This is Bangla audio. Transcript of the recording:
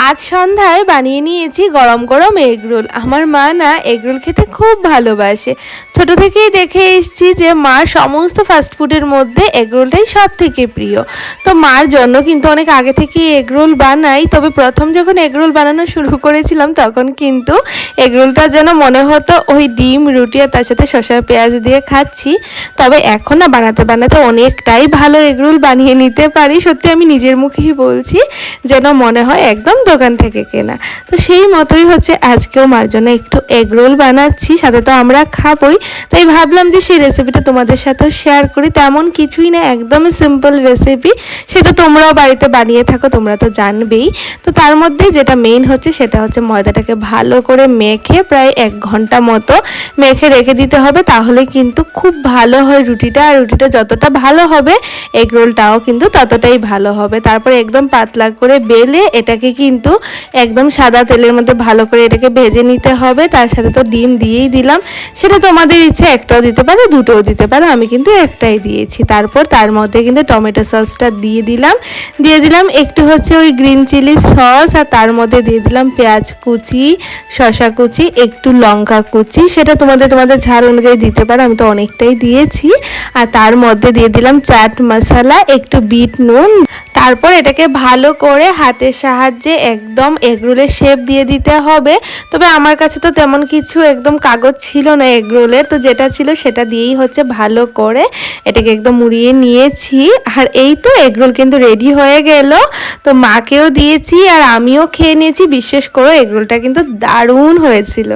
আজ সন্ধ্যায় বানিয়ে নিয়েছি গরম গরম এগরোল। আমার মা না এগরোল খেতে খুব ভালোবাসে। ছোট থেকেই দেখে এসেছি যে মার সমস্ত ফাস্টফুডের মধ্যে এগরোলটাই সব থেকে প্রিয়। তো মার জন্য কিন্তু অনেক আগে থেকেই এগরোল বানাই। তবে প্রথম যখন এগরোল বানানো শুরু করেছিলাম তখন কিন্তু এগরোলটা যেন মনে হতো ওই ডিম রুটি আর তার সাথে শসা পেঁয়াজ দিয়ে খাচ্ছি। তবে এখন না বানাতে বানাতে অনেকটাই ভালো এগরোল বানিয়ে নিতে পারি। সত্যি আমি নিজের মুখেই বলছি, যেন মনে হয় একদম দোকান থেকে কেনা। তো সেই মতোই হচ্ছে আজকেও মার জন্য একটু এগরোল বানাচ্ছি, সাথে তো আমরা খাবই। তাই ভাবলাম যে সেই রেসিপিটা তোমাদের সাথেও শেয়ার করি। তেমন কিছুই না, একদমই সিম্পল রেসিপি। সেটা তোমরাও বাড়িতে বানিয়ে থাকো, তোমরা তো জানবেই। তো তার মধ্যে যেটা মেইন হচ্ছে সেটা হচ্ছে ময়দাটাকে ভালো করে মেখে প্রায় 1 ঘন্টা মতো মেখে রেখে দিতে হবে। তাহলে কিন্তু খুব ভালো হয় রুটিটা, আর রুটিটা যতটা ভালো হবে এগরোলটাও কিন্তু ততটাই ভালো হবে। তারপরে একদম পাতলা করে বেলে এটাকে কিন্তু একদম সাদা তেলের মধ্যে ভালো করে এটাকে ভেজে নিতে হবে। তার সাথে তো ডিম দিয়েই দিলাম, সেটা তোমাদের ইচ্ছে, একটাও দিতে পারো দুটোও দিতে পারো, আমি কিন্তু একটাই দিয়েছি। তারপর তার মধ্যে কিন্তু টমেটো সসটা দিয়ে দিলাম একটু হচ্ছে ওই গ্রিন চিলি সস, আর তার মধ্যে দিয়ে দিলাম পেঁয়াজ কুচি, শসা কুচি, একটু লঙ্কা কুচি, সেটা তোমাদের ঝাল অনুযায়ী দিতে পারো, আমি তো অনেকটাই দিয়েছি। আর তার মধ্যে দিয়ে দিলাম চাট মশলা, একটু বিট নুন। তারপর এটাকে ভালো করে হাতের সাহায্যে একদম এগরোলের শেপ দিয়ে দিতে হবে। তবে আমার কাছে তো তেমন কিছু একদম কাগজ ছিল না এগরোলের, তো যেটা ছিল সেটা দিয়েই হচ্ছে ভালো করে এটাকে একদম মুড়িয়ে নিয়েছি। আর এই তো এগরোল কিন্তু রেডি হয়ে গেল। তো মাকেও দিয়েছি আর আমিও খেয়ে নিয়েছি। বিশেষ করে এগরোলটা কিন্তু দারুণ হয়েছিল।